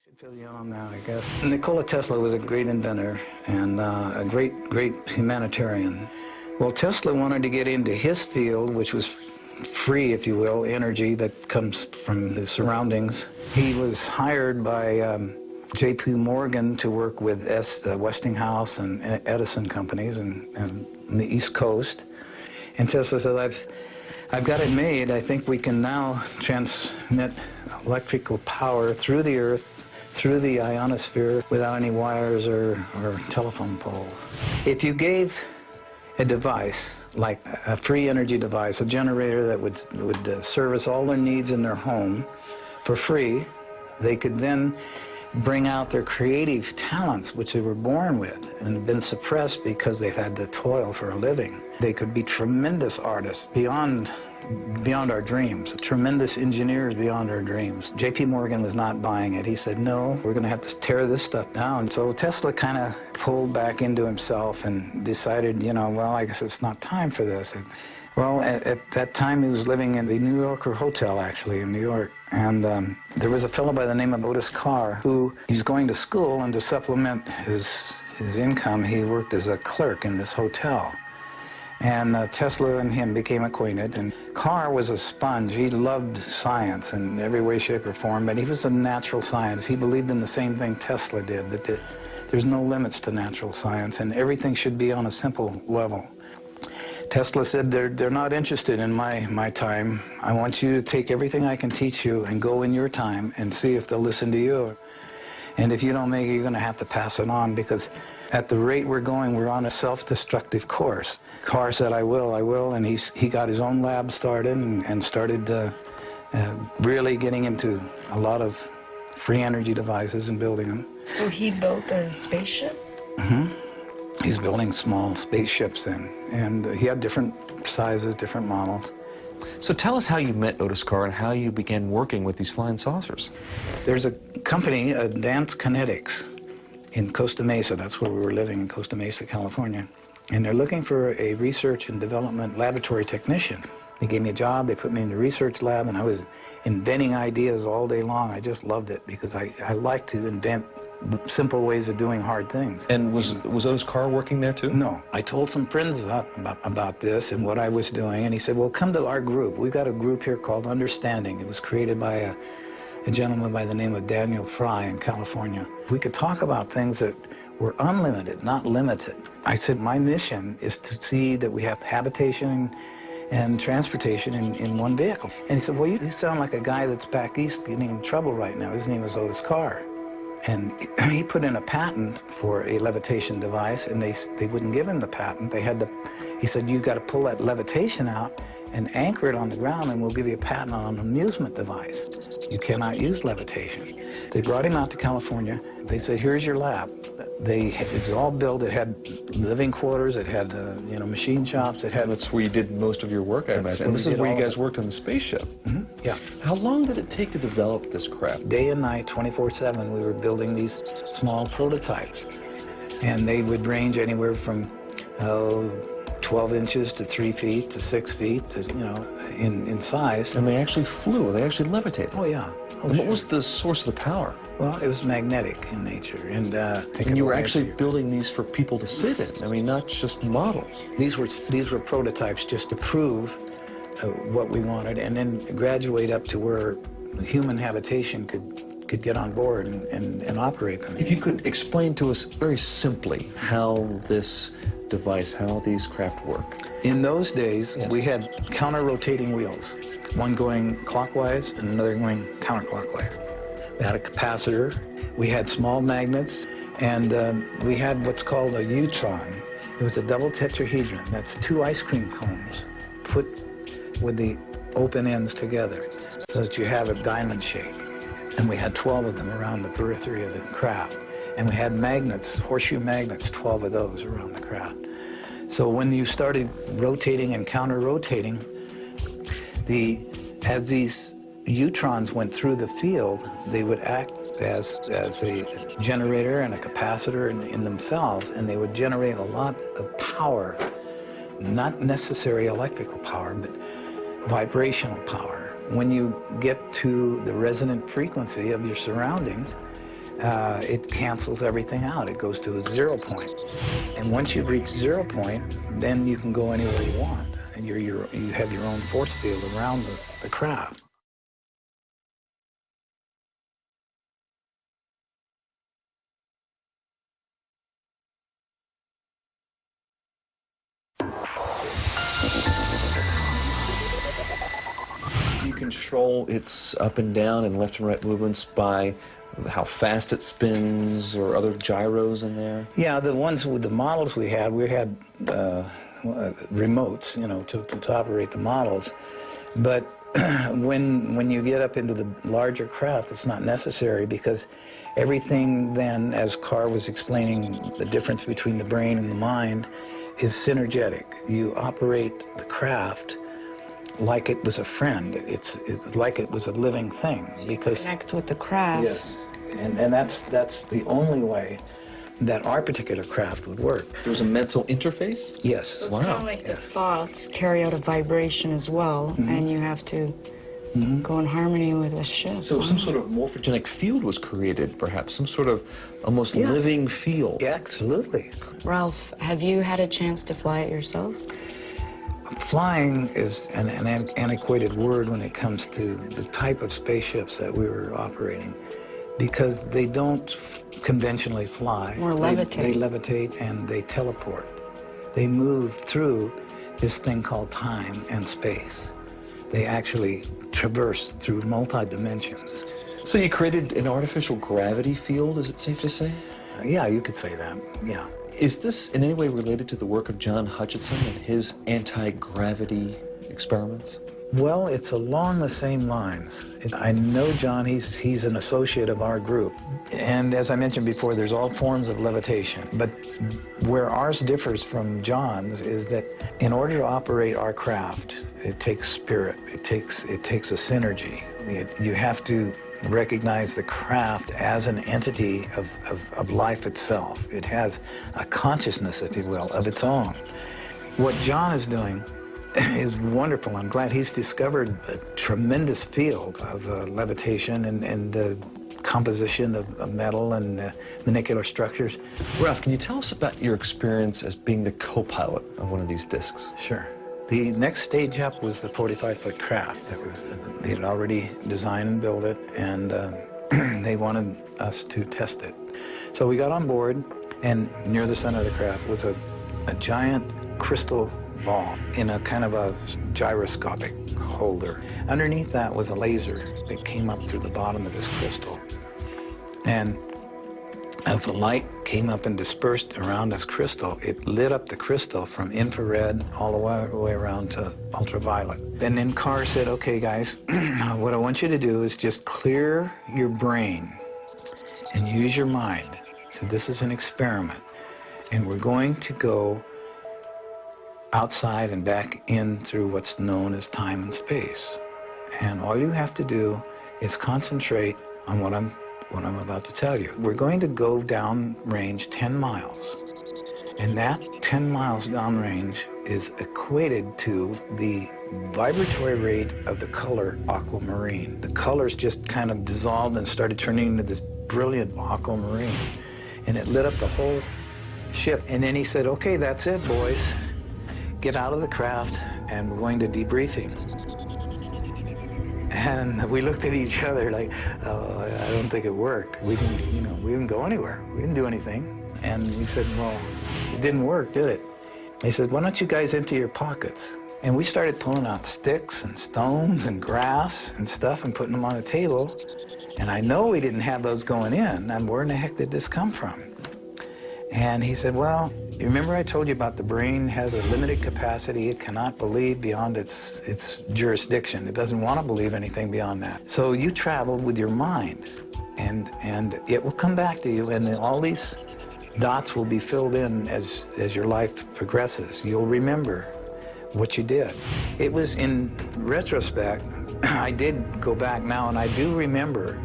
Should fill you in on that, I guess. Nikola Tesla was a great inventor and a great humanitarian. Well, Tesla wanted to get into his field, which was free, if you will, energy that comes from the surroundings. He was hired by J.P. Morgan to work with Westinghouse and Edison companies in the East Coast. And Tesla said, I've got it made. I think we can now transmit electrical power through the Earth, through the ionosphere, without any wires or telephone poles. If you gave a device, like a free energy device, a generator that would service all their needs in their home for free, they could then bring out their creative talents, which they were born with and have been suppressed because they've had to toil for a living. They could be tremendous artists beyond our dreams, tremendous engineers beyond our dreams. J.P. Morgan was not buying it. He said, no, we're going to have to tear this stuff down. So Tesla kind of pulled back into himself and decided, well, I guess it's not time for this. Well, at that time, he was living in the New Yorker Hotel, actually, in New York. And there was a fellow by the name of Otis Carr who he's going to school, and to supplement his income, he worked as a clerk in this hotel. And Tesla and him became acquainted, and Carr was a sponge. He loved science in every way, shape, or form, but he was a natural science. He believed in the same thing Tesla did, that there's no limits to natural science, and everything should be on a simple level. Tesla said, they're not interested in my time. I want you to take everything I can teach you and go in your time and see if they'll listen to you. And if you don't make it, you're going to have to pass it on, because at the rate we're going, we're on a self-destructive course. Carr said, I will, and he got his own lab started and started really getting into a lot of free energy devices and building them. So he built a spaceship? Mm-hmm. He's building small spaceships then, and he had different sizes, different models. So tell us how you met Otis Carr and how you began working with these flying saucers. There's a company, Dance Kinetics, in Costa Mesa. That's where we were living, in Costa Mesa, California. And they're looking for a research and development laboratory technician. They gave me a job, they put me in the research lab, and I was inventing ideas all day long. I just loved it because I like to invent simple ways of doing hard things. And was Otis Carr working there too? No. I told some friends about this and what I was doing, and he said, well, come to our group. We've got a group here called Understanding. It was created by a gentleman by the name of Daniel Fry in California. We could talk about things that were unlimited, not limited. I said, my mission is to see that we have habitation and transportation in one vehicle. And he said, well, you sound like a guy that's back east getting in trouble right now. His name is Otis Carr. And he put in a patent for a levitation device, and they wouldn't give him the patent. He said, you've got to pull that levitation out and anchor it on the ground, and we'll give you a patent on an amusement device. You cannot use levitation. They brought him out to California. They said, here's your lab. It was all built. It had living quarters. It had machine shops. That's where you did most of your work, I imagine. And this is where you guys worked on the spaceship. Mm-hmm. Yeah. How long did it take to develop this craft? Day and night, 24/7, we were building these small prototypes. And they would range anywhere from 12 inches to 3 feet to 6 feet, to, in size. And they actually flew. They actually levitated. Oh, yeah. Oh, and what was the source of the power? Well, it was magnetic in nature. And you were actually building these for people to sit in. I mean, not just models. These were prototypes just to prove what we wanted, and then graduate up to where human habitation could get on board and operate them. If you could explain to us very simply how this device, how these craft work. In those days, we had counter-rotating wheels, one going clockwise and another going counterclockwise. We had a capacitor, we had small magnets, and we had what's called a U-tron. It was a double tetrahedron. That's 2 ice cream cones put with the open ends together so that you have a diamond shape. And we had 12 of them around the periphery of the craft. And we had magnets, horseshoe magnets, 12 of those around the craft. So when you started rotating and counter-rotating, as these neutrons went through the field, they would act as a generator and a capacitor in themselves, and they would generate a lot of power, not necessarily electrical power, but vibrational power. When you get to the resonant frequency of your surroundings, it cancels everything out. It goes to a 0 point. And once you've reached 0 point, then you can go anywhere you want. And you have your own force field around the craft. You control its up and down and left and right movements by how fast it spins or other gyros in there? Yeah, the ones with the models we had remotes, you know, to operate the models. But when you get up into the larger craft, it's not necessary, because everything then, as Carr was explaining, the difference between the brain and the mind is synergetic. You operate the craft like it was a friend. It's like it was a living thing, because Connect with the craft. yes, and that's the only way that our particular craft would work. There's a mental interface? Yes. So it's Wow. kind of like Yes. the thoughts carry out a vibration as well, and you have to go in harmony with the ship. So some sort of morphogenic field was created, perhaps, some sort of almost Yes. living field. Yeah, absolutely. Ralph, have you had a chance to fly it yourself? Flying is an antiquated word when it comes to the type of spaceships that we were operating, because they don't conventionally fly. Or levitate. They levitate and they teleport. They move through this thing called time and space. They actually traverse through multi-dimensions. So you created an artificial gravity field, is it safe to say? Yeah, you could say that, yeah. Is this in any way related to the work of John Hutchinson and his anti-gravity experiments? Well, it's along the same lines. I know John, he's an associate of our group. And as I mentioned before, there's all forms of levitation. But where ours differs from John's is that in order to operate our craft, it takes spirit. It takes a synergy. You have to recognize the craft as an entity of life itself. It has a consciousness, if you will, of its own. What John is doing is wonderful. I'm glad he's discovered a tremendous field of levitation and composition of metal and molecular structures. Ralph, can you tell us about your experience as being the co-pilot of one of these discs? Sure. The next stage up was the 45-foot craft. They had already designed and built it, and they wanted us to test it. So we got on board, and near the center of the craft was a giant crystal ball in a kind of a gyroscopic holder. Underneath that was a laser that came up through the bottom of this crystal. And as the light came up and dispersed around this crystal, it lit up the crystal from infrared all the way around to ultraviolet. And then Carr said, okay, guys, what I want you to do is just clear your brain and use your mind. So this is an experiment. And we're going to go outside and back in through what's known as time and space. And all you have to do is concentrate on what I'm about to tell you. We're going to go downrange 10 miles. And that 10 miles downrange is equated to the vibratory rate of the color aquamarine. The colors just kind of dissolved and started turning into this brilliant aquamarine. And it lit up the whole ship. And then he said, okay, that's it, boys. Get out of the craft, and we're going to debriefing. And we looked at each other like, oh, I don't think it worked. We didn't go anywhere. We didn't do anything. And we said, well, it didn't work, did it? He said, why don't you guys empty your pockets? And we started pulling out sticks and stones and grass and stuff and putting them on the table. And I know we didn't have those going in. And where in the heck did this come from? And he said, well, you remember I told you about the brain has a limited capacity. It cannot believe beyond its jurisdiction. It doesn't want to believe anything beyond that. So you travel with your mind, and it will come back to you, and then all these dots will be filled in as your life progresses. You'll remember what you did. It was in retrospect, I did go back now, and I do remember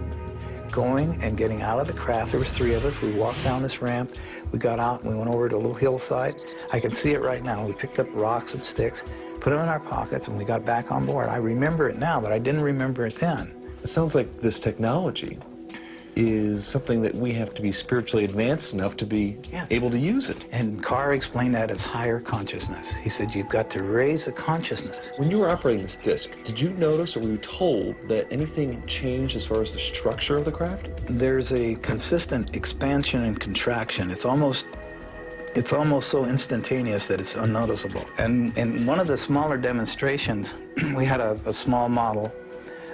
going and getting out of the craft. There was 3 of us. We walked down this ramp. We got out and we went over to a little hillside. I can see it right now. We picked up rocks and sticks, put them in our pockets, and we got back on board. I remember it now, but I didn't remember it then. It sounds like this technology is something that we have to be spiritually advanced enough to be Yes. able to use it. And Carr explained that as higher consciousness. He said, you've got to raise the consciousness. When you were operating this disc, did you notice or were you told that anything changed as far as the structure of the craft? There's a consistent expansion and contraction. It's almost so instantaneous that it's unnoticeable. And in one of the smaller demonstrations, we had a small model,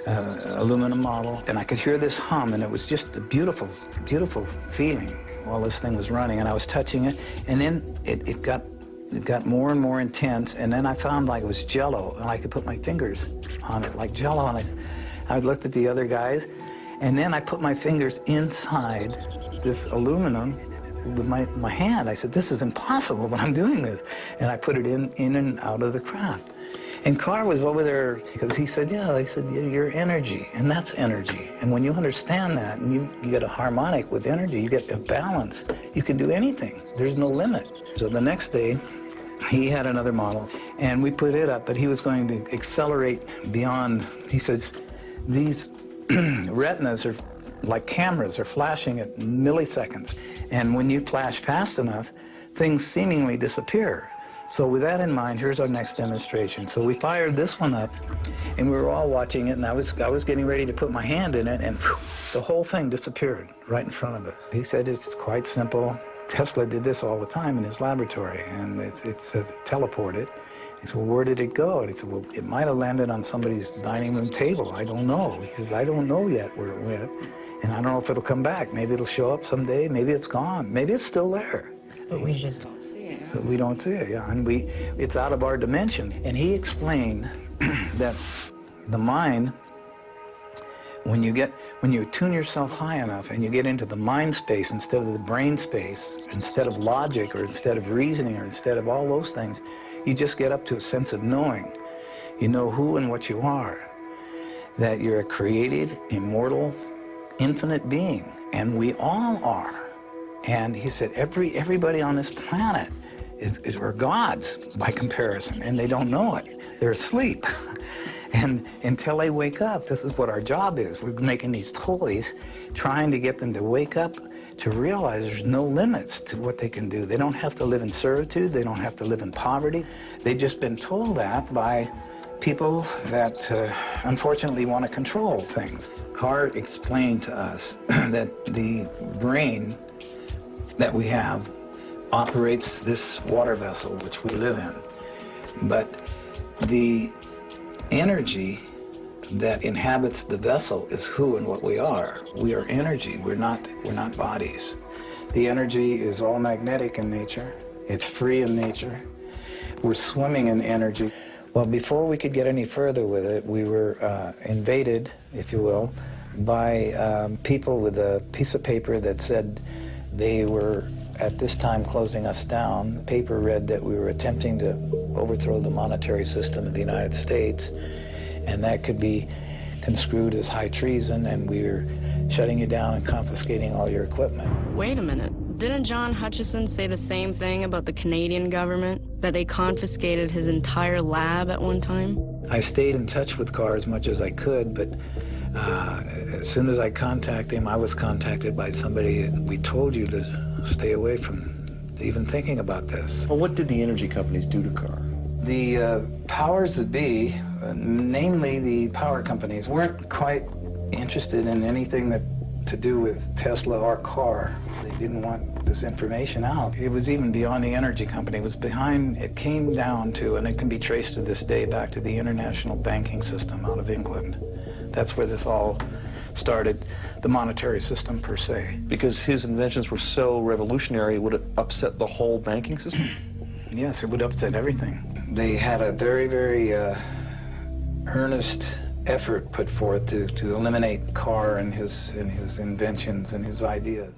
aluminum model, and I could hear this hum, and it was just a beautiful, beautiful feeling while this thing was running, and I was touching it, and then it got more and more intense, and then I found like it was Jello, and I could put my fingers on it like Jello, and I looked at the other guys, and then I put my fingers inside this aluminum with my hand. I said, this is impossible, but I'm doing this, and I put it in and out of the craft. And Carr was over there because he said, you're energy, and that's energy. And when you understand that, and you get a harmonic with energy, you get a balance, you can do anything. There's no limit. So the next day, he had another model, and we put it up, but he was going to accelerate beyond. He says, these retinas are like cameras, are flashing at milliseconds. And when you flash fast enough, things seemingly disappear. So with that in mind, here's our next demonstration. So we fired this one up, and we were all watching it, and I was getting ready to put my hand in it, and whew, the whole thing disappeared right in front of us. He said it's quite simple. Tesla did this all the time in his laboratory, and it's teleported. He said, well, where did it go? And he said, well, it might have landed on somebody's dining room table. I don't know. He says, I don't know yet where it went, and I don't know if it'll come back. Maybe it'll show up someday. Maybe it's gone. Maybe it's still there. But we just don't see it. So we don't see it, yeah, and it's out of our dimension. And he explained that the mind, when you tune yourself high enough and you get into the mind space instead of the brain space, instead of logic or instead of reasoning or instead of all those things, you just get up to a sense of knowing. You know who and what you are, that you're a created, immortal, infinite being, and we all are. And he said everybody on this planet are gods by comparison, and they don't know it. They're asleep. And until they wake up, this is what our job is. We're making these toys, trying to get them to wake up, to realize there's no limits to what they can do. They don't have to live in servitude. They don't have to live in poverty. They've just been told that by people that unfortunately want to control things. Carr explained to us that the brain that we have operates this water vessel which we live in, but the energy that inhabits the vessel is who and what we are. We are energy. We're not bodies. The energy is all magnetic in nature. It's free in nature. We're swimming in energy. Well, before we could get any further with it, we were invaded, if you will, by people with a piece of paper that said they were at this time closing us down. The paper read that we were attempting to overthrow the monetary system of the United States, and that could be construed as high treason, and we were shutting you down and confiscating all your equipment. Wait a minute. Didn't John Hutchison say the same thing about the Canadian government? That they confiscated his entire lab at one time? I stayed in touch with Carr as much as I could, but as soon as I contacted him, I was contacted by somebody, and we told you to stay away from even thinking about this. Well, what did the energy companies do to Carr? The powers that be, namely the power companies, weren't quite interested in anything to do with Tesla or Carr. They didn't want this information out. It was even beyond the energy company. It came down to, and it can be traced to this day, back to the international banking system out of England. That's where this all started, the monetary system per se. Because his inventions were so revolutionary, would it upset the whole banking system? Yes, it would upset everything. They had a very, very earnest effort put forth to eliminate Carr and his inventions and his ideas.